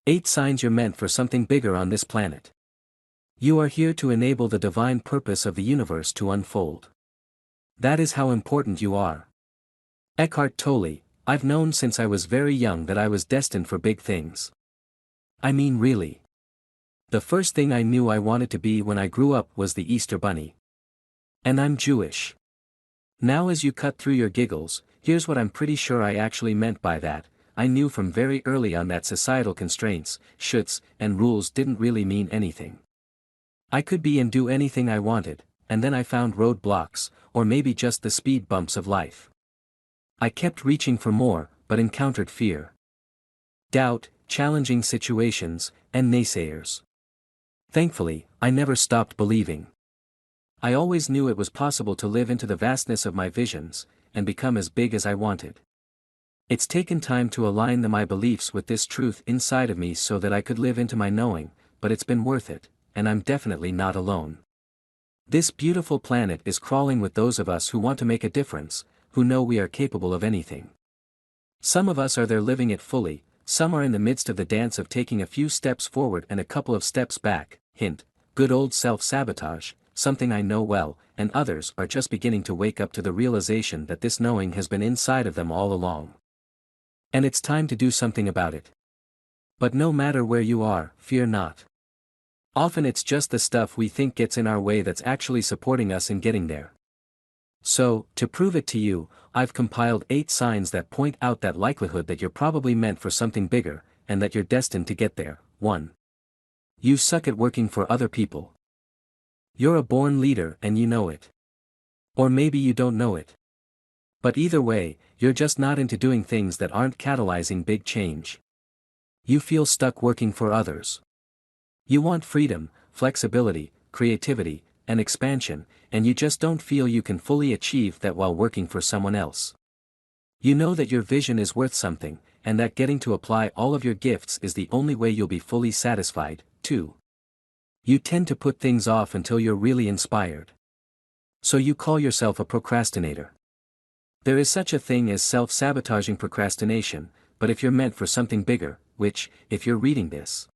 8 signs you're meant for something bigger on this planet. You are here to enable the divine purpose of the universe to unfold. That is how important you are. Eckhart Tolle, I've known since I was very young that I was destined for big things. I mean really. The first thing I knew I wanted to be when I grew up was the Easter Bunny. And I'm Jewish. Now as you cut through your giggles, here's what I'm pretty sure I actually meant by that. I knew from very early on that societal constraints, shoulds, and rules didn't really mean anything. I could be and do anything I wanted, and then I found roadblocks, or maybe just the speed bumps of life. I kept reaching for more, but encountered fear, doubt, challenging situations, and naysayers. Thankfully, I never stopped believing. I always knew it was possible to live into the vastness of my visions, and become as big as I wanted. It's taken time to align my beliefs with this truth inside of me so that I could live into my knowing, but it's been worth it, and I'm definitely not alone. This beautiful planet is crawling with those of us who want to make a difference, who know we are capable of anything. Some of us are there living it fully, some are in the midst of the dance of taking a few steps forward and a couple of steps back, hint, good old self-sabotage, something I know well, and others are just beginning to wake up to the realization that this knowing has been inside of them all along. And it's time to do something about it. But no matter where you are, fear not. Often it's just the stuff we think gets in our way that's actually supporting us in getting there. So, to prove it to you, I've compiled 8 signs that point out that likelihood that you're probably meant for something bigger, and that you're destined to get there. 1. You suck at working for other people. You're a born leader and you know it. Or maybe you don't know it. But either way, you're just not into doing things that aren't catalyzing big change. You feel stuck working for others. You want freedom, flexibility, creativity, and expansion, and you just don't feel you can fully achieve that while working for someone else. You know that your vision is worth something, and that getting to apply all of your gifts is the only way you'll be fully satisfied. 2. You tend to put things off until you're really inspired. So you call yourself a procrastinator. There is such a thing as self-sabotaging procrastination, but if you're meant for something bigger, which, if you're reading this,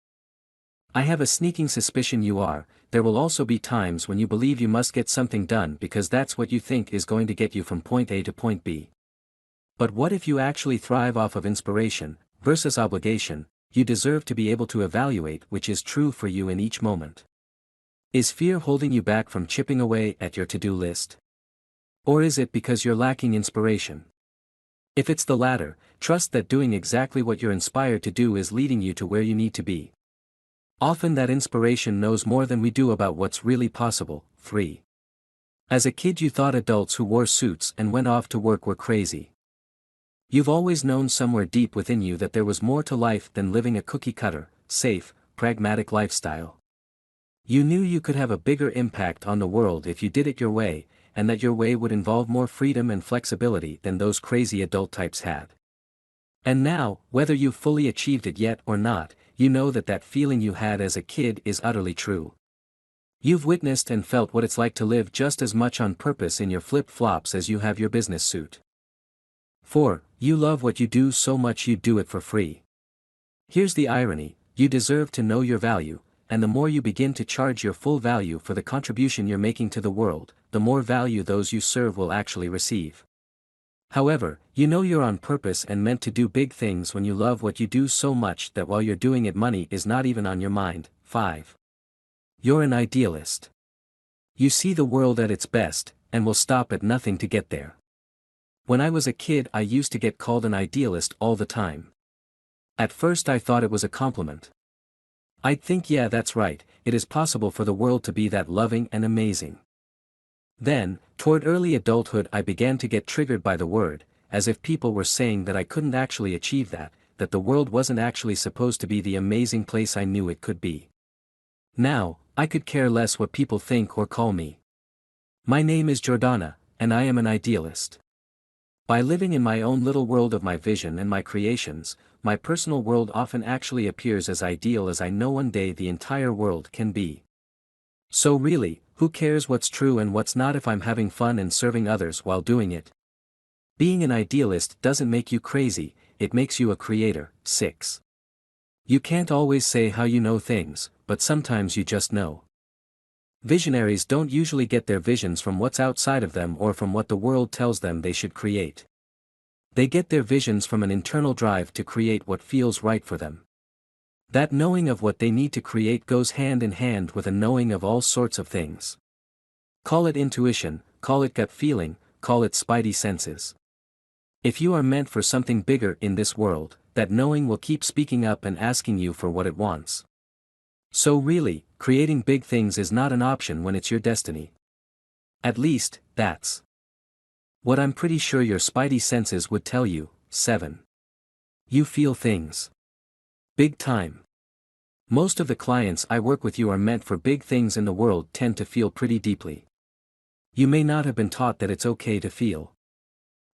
I have a sneaking suspicion you are, there will also be times when you believe you must get something done because that's what you think is going to get you from point A to point B. But what if you actually thrive off of inspiration, versus obligation? You deserve to be able to evaluate which is true for you in each moment. Is fear holding you back from chipping away at your to-do list? Or is it because you're lacking inspiration? If it's the latter, trust that doing exactly what you're inspired to do is leading you to where you need to be. Often that inspiration knows more than we do about what's really possible. 3. As a kid you thought adults who wore suits and went off to work were crazy. You've always known somewhere deep within you that there was more to life than living a cookie-cutter, safe, pragmatic lifestyle. You knew you could have a bigger impact on the world if you did it your way, and that your way would involve more freedom and flexibility than those crazy adult types had. And now, whether you've fully achieved it yet or not, you know that that feeling you had as a kid is utterly true. You've witnessed and felt what it's like to live just as much on purpose in your flip-flops as you have your business suit. 4. You love what you do so much you'd do it for free. Here's the irony, you deserve to know your value, and the more you begin to charge your full value for the contribution you're making to the world, the more value those you serve will actually receive. However, you know you're on purpose and meant to do big things when you love what you do so much that while you're doing it money is not even on your mind. 5. You're an idealist. You see the world at its best, and will stop at nothing to get there. When I was a kid I used to get called an idealist all the time. At first I thought it was a compliment. I'd think yeah that's right, it is possible for the world to be that loving and amazing. Then, toward early adulthood I began to get triggered by the word, as if people were saying that I couldn't actually achieve that the world wasn't actually supposed to be the amazing place I knew it could be. Now, I could care less what people think or call me. My name is Jordana, and I am an idealist. By living in my own little world of my vision and my creations, my personal world often actually appears as ideal as I know one day the entire world can be. So really, who cares what's true and what's not if I'm having fun and serving others while doing it? Being an idealist doesn't make you crazy, it makes you a creator. 6. You can't always say how you know things, but sometimes you just know. Visionaries don't usually get their visions from what's outside of them or from what the world tells them they should create. They get their visions from an internal drive to create what feels right for them. That knowing of what they need to create goes hand in hand with a knowing of all sorts of things. Call it intuition, call it gut feeling, call it spidey senses. If you are meant for something bigger in this world, that knowing will keep speaking up and asking you for what it wants. So really, creating big things is not an option when it's your destiny. At least, that's what I'm pretty sure your spidey senses would tell you. 7. You feel things. Big time. Most of the clients I work with you are meant for big things in the world tend to feel pretty deeply. You may not have been taught that it's okay to feel.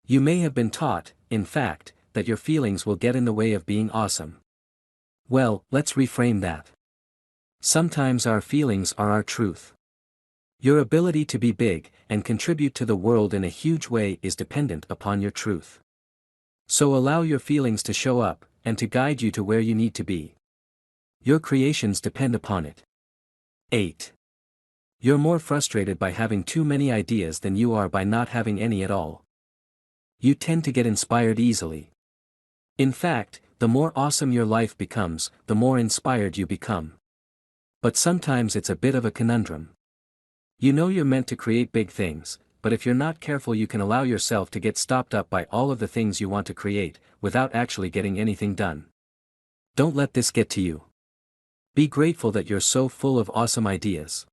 You may have been taught, in fact, that your feelings will get in the way of being awesome. Well, let's reframe that. Sometimes our feelings are our truth. Your ability to be big and contribute to the world in a huge way is dependent upon your truth. So allow your feelings to show up, and to guide you to where you need to be. Your creations depend upon it. 8. You're more frustrated by having too many ideas than you are by not having any at all. You tend to get inspired easily. In fact, the more awesome your life becomes, the more inspired you become. But sometimes it's a bit of a conundrum. You know you're meant to create big things, but if you're not careful you can allow yourself to get stopped up by all of the things you want to create, without actually getting anything done. Don't let this get to you. Be grateful that you're so full of awesome ideas.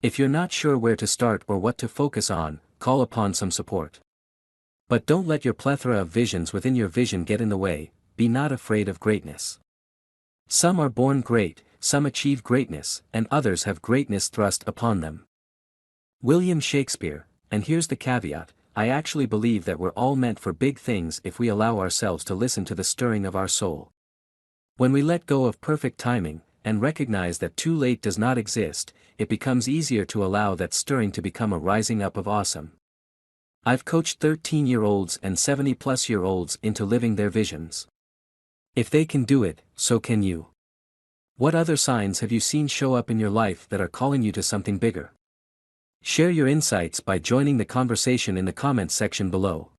If you're not sure where to start or what to focus on, call upon some support. But don't let your plethora of visions within your vision get in the way. Be not afraid of greatness. Some are born great, some achieve greatness, and others have greatness thrust upon them. William Shakespeare, and here's the caveat, I actually believe that we're all meant for big things if we allow ourselves to listen to the stirring of our soul. When we let go of perfect timing, and recognize that too late does not exist, it becomes easier to allow that stirring to become a rising up of awesome. I've coached 13-year-olds and 70-plus-year-olds into living their visions. If they can do it, so can you. What other signs have you seen show up in your life that are calling you to something bigger? Share your insights by joining the conversation in the comments section below.